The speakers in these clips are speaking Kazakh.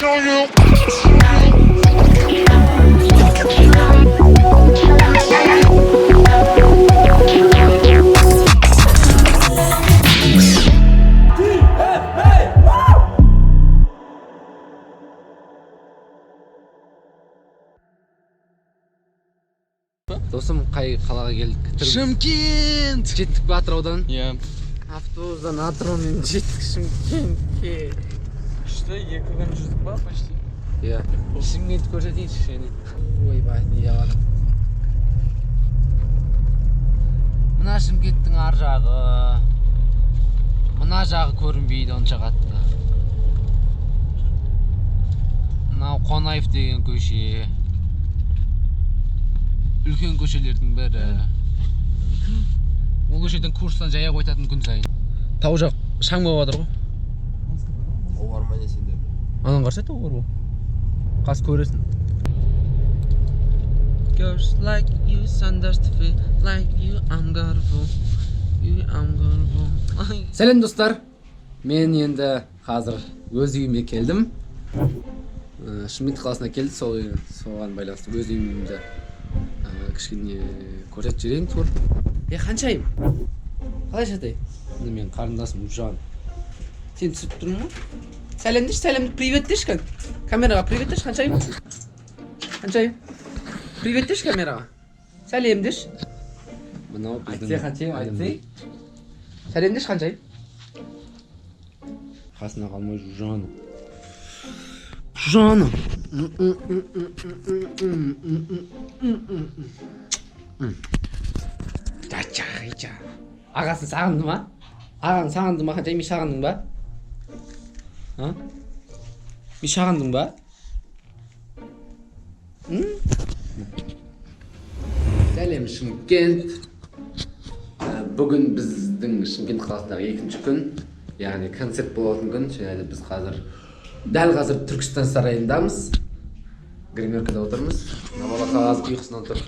show you. Досым қай қалаға келдік? Шымкент! Жеттік пе Атыраудан? Иә. Автобустан Атыраумен жеттік Шымкентке. Күшті 2 күн жүрдік па почти? Иә. Шымкентті көрсетейінші кішкене. Ойбай, не жағады. Мына Шымкенттің ар жағы. Мына жағы көрінбейді онша қатты. Мынау Қонаев деген көше. Үлкен көшелердің бірі. Ол көшеден курстан жаяу өтетін күн сайын. Тау жақ шаң болып жатыр ғой. Тау бар ма не сенде? Анан қарсы тау бар ғой. Қас көресің. Girls like you, Sanders feel like you, I'm gonna fall. You, I'm gonna fall. Сәлем достар. Мен енді қазір өз үйіме келдім. Шымкент қаласына келді, соған байланысты өз үйімді кішкене көрсетіп жіберейін тур. Қаншайым? Қалай жатай? Мен қарындасым Жан. Сен түсіп тұрмын ма? Сәлем деш, сәлем, привет деш кән. Камераға привет деш, қаншайым? Қаншайым? Привет деш камераға. Сәлем деш. Мынау біздің қаншайым айтсай. Сәлем деш, қаншайым? Қасына қалмай Жан. Жаным. Жа. Ағасын сағынды ма? Ағаң сағынды ма? Қаншай мен шағындың ба? Мен шағындың ба? Сәлем Шымкент. Бүгін біздің Шымкент қаласындағы 2-ші күн. Яғни концерт болатын күн. Және біз дәл қазір Түркістан сарайындамыз. Гримеркада отырмыз. Намала қағаз ұйқысынан тұрып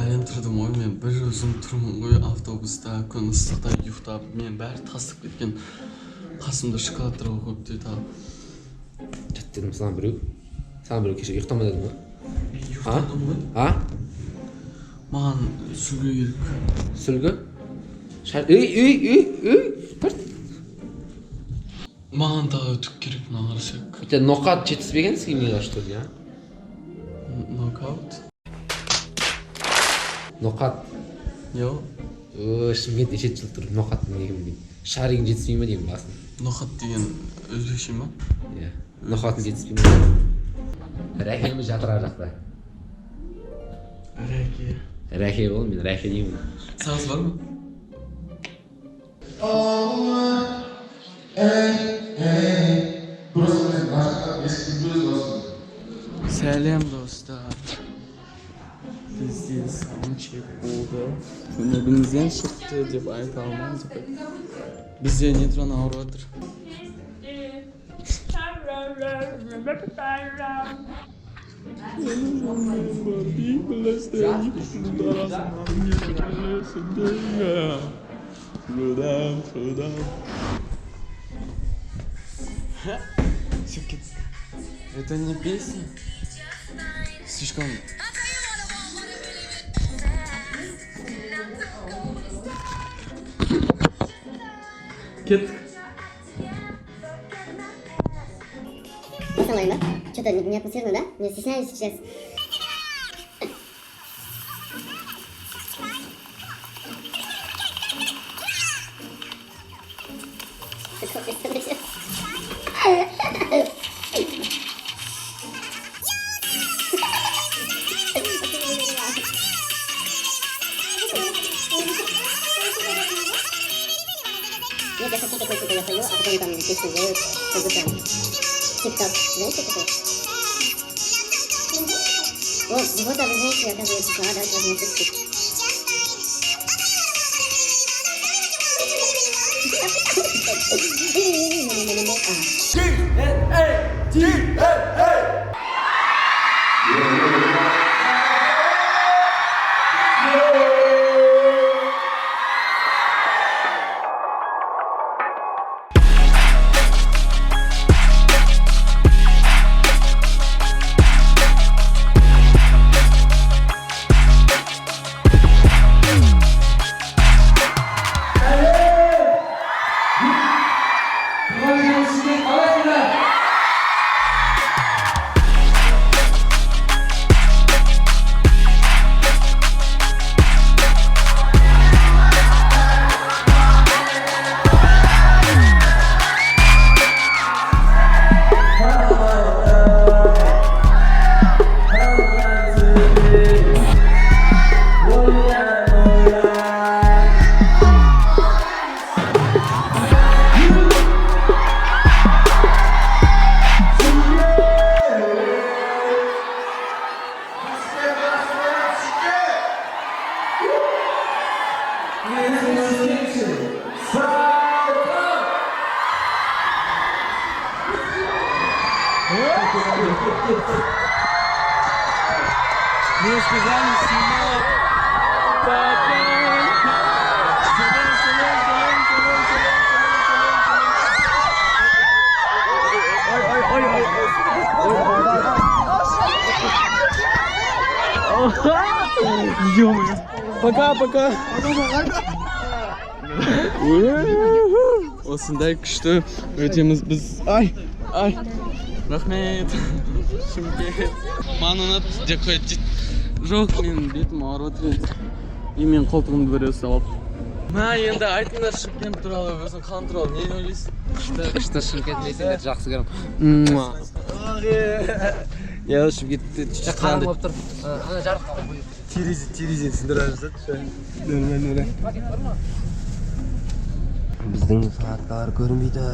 Әлем тұрдым ой, мен бір өзім тұрмын ғой автобуста, күн ыстықта ұйықтап, мен бәрі тасып кеткен. Қасымда шоколадтар қойып дейді. Жат дедім саған біреу кеше ұйықтама дедім ба? Ұйықтадым ғой. Маған сүлгі керек. Сүлгі? Үй! Маған тағы түк керек, мына қарасек. У тебя нокаут жетіспеген сгимила, что ли, а? Нокаут? Нокат. Йо. Шымкентте 7 жыл тұрып нокаттың неге білмейді. Шаригің жетіспей ме деймін басын. Нокат деген өзбекше ма? Иә. Нокаттың жетіспей ме? Рәкеміз жатыр ар жақта. Рәке. Рәке бол, мен рәке деймін. Сағыз бар ма? Сәлем достар. Бізде саундчек болды. Көмегімізден шықты деп айта алмаймын. Бізде нейтрон ауырып жатыр. Это не песня. Слишком... Кеттік. Посылай, да? Что-то не атмосферно, да? Не стесняюсь сейчас. Я для таких какой-то я пою, а потом там песню делают, как будто тик-ток. Знаете такой? Вот, а вы знаете, оказывается, слова, давайте возьмем тик-тик. Мне сказали снимать. Ё-моё. Пока. Осындай күшті өтеміз біз. Ай. Рахмет. Шымкент. Маған ұнады деп қойды. Жоқ, мен бетім ауырып отыр. И мен қолтығымды көре салып. Енді айтыңдар Шымкент туралы өзің қалай туралы не ойлайсың? Күшті Шымкент меселерді жақсы көремін. Я Шымкентте Қарам болып тұр. Ана жарық қалып. терезені сындыра жаздады. Нормально. Біздің сағаттар көрінбейді.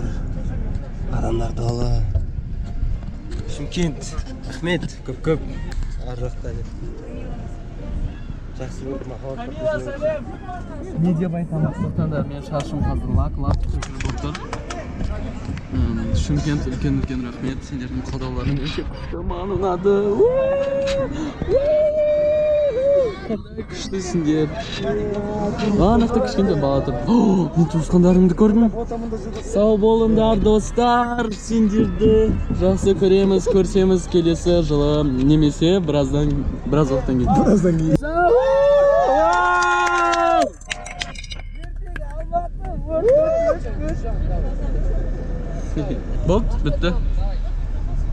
Адамдар толы. Шымкент. Рахмет. Көп. Ар жақта деп. Жақсы көрдім, махаббат. Медиа байтамақтықтан да мен шашым қазір лак түкіріп болып тұр. Шымкент үлкен рахмет. Сендердің қолдауларың өте күшті. Маған ұнады. Қандай күштісіңдер. Анақта кішкентай бала тұр. Мен туысқандарымды көрдім. Сау болыңдар достар. Сендерді жақсы көреміз, көрсеміз келесі жылы немесе біраз уақыттан кейін. Болды, бітті.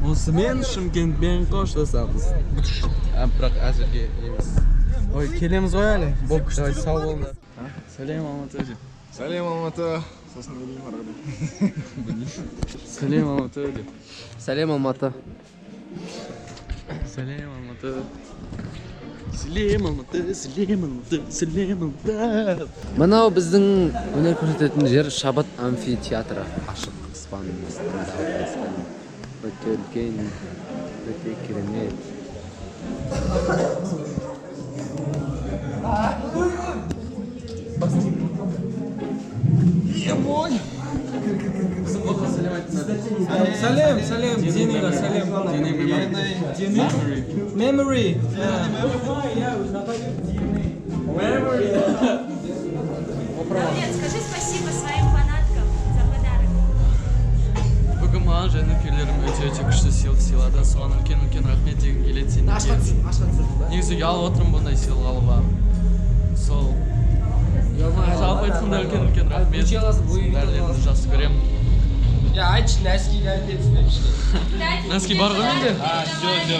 Осымен Шымкентпен қоштасамыз. Бірақ әзірге емес. Ой, келеміз ғой әлі. Болды, күшті, сау болыңдар. Сәлем Алматы. Сәлем Алматы. Сосын өлейім арғады. Сәлем Алматы. Сәлем Алматы. Сәлем Алматы. Сәлем Алматы. Мынау біздің өнер көрсететін жер Шабат амфитеатры. Ашық аспан астында. Өте үлкен, өте керемет. Салем, Денега, салем. Memory. Давлет, скажи спасибо своим фанаткам за подарок. Бүгін маған жанкүйерлерім өте күшті сыйлады. Соған үлкен рахмет дегім келеді сендерге. Негізі ұялып отырмын бұндай сыйлық алуға. Сол. Жалпы айтқанда үлкен рахмет. Бәрілеріңізді жақсы көремін. Я айтшы нәскиді әлде түсінемші. Носки бар ғой менде? Все.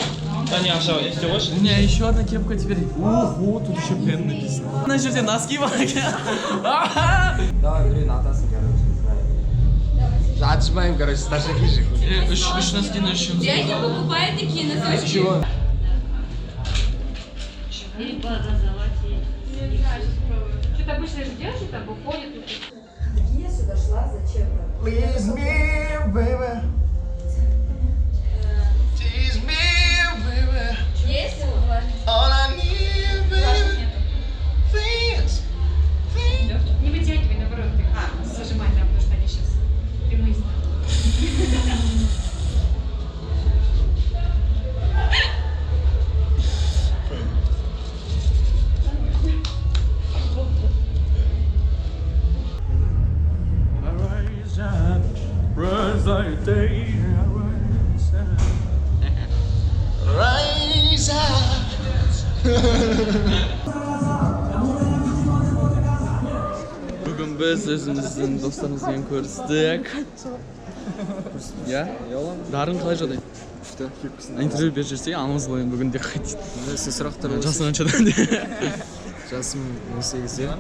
Да не, Аша, если хочешь. У меня еще одна кепка теперь. Ого, тут еще пен написано. На жерде носки бар екен. Давай, блин, атасын, короче. Атышмайым, короче, старшаки же. Үш носкины еще. Дядя покупает такие носочки. Чего? Что-то обычно же делаешь, там уходит. Я сюда шла зачем-то. Please me, baby. Tease me, baby. Есть? All I need, baby. Please. Не вытягивай, наоборот. Зажимай, да, потому что они сейчас прямые. Rise up. Бүгін біз өзіміздің достарымызбен көрістік. Я? Дарын қалай жағдай? Күшті. Интервью беріп жүрсек, анамыз ғой бүгін де қайтеді. Сіз сұрақтар Жасың қаншадан? Жасым 18-де.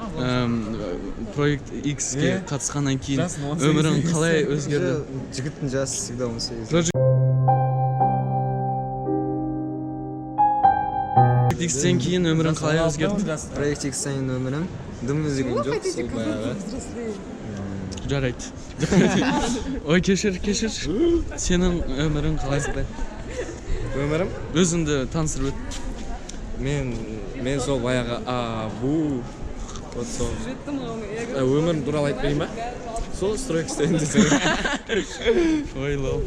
Проект X-ге қатысқаннан кейін өмірің қалай өзгерді? Жігіттің жасы всегда 18. Проект X-тен кейін өмірің қалай өзгерді? Проект X-тен кейін өмірім дым өзгерген жоқ, сол баяғы. Жарайды. Ой, кешір. Сенің өмірің қалай? Өмірім? Өзіңді таныстырып өт. Мен сол баяғы вот сол. Өмірім туралы айтпайын ба? Сол стройк стендінде. Ой, лау.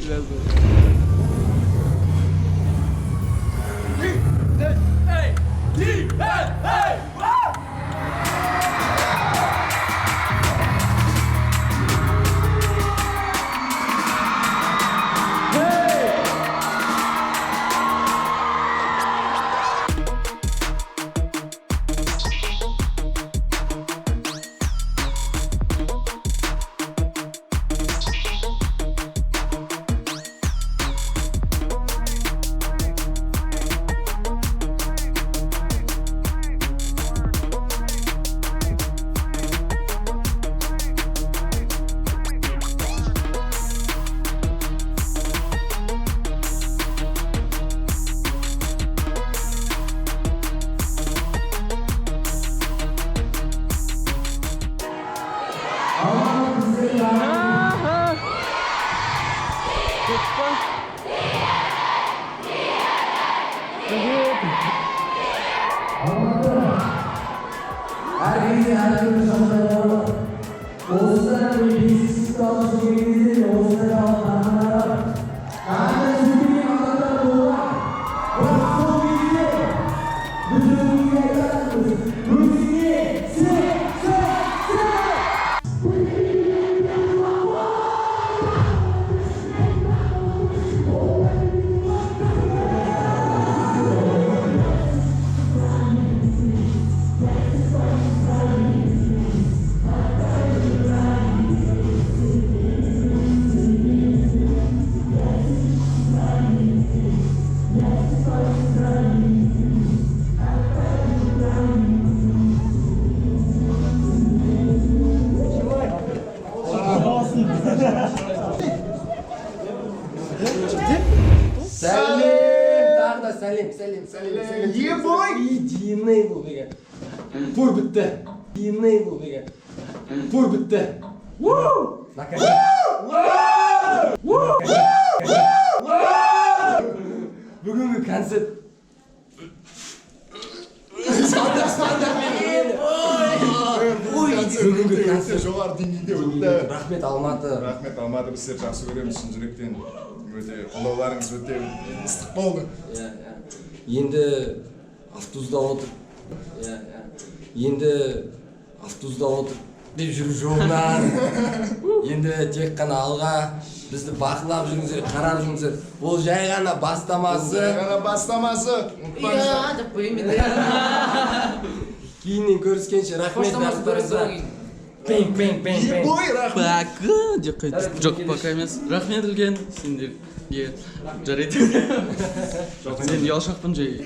Сәлем. Ебой! Единый бұл деген. Тур бітті. Единый бұл деген. Тур бітті. Бүгінгі концерт. Бүгінгі концерт жоғары деңгейде өтті. Рахмет Алматы. Рахмет Алматы, біз сіздерді жақсы көреміз шын жүректен. Өте қолдауларыңыз өте ыстық болды. Енді автобуста отыр. Енді автобуста отыр деп жүру жолынан. Енді тек қана алға бізді бақылап жүріңіздер, қарап жүріңіздер. Бұл жай ғана бастамасы. Кейіннен көріскенше рахмет бақтарыңызға. Пен. Пока деп қайтты. Жоқ, пока емес. Рахмет үлкен сендерге. Жарайды. Мен ұялшақпын жай.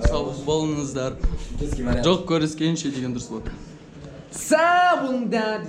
Сау болыңыздар. Жоқ, көріскенше деген дұрыс болады. Сабыңда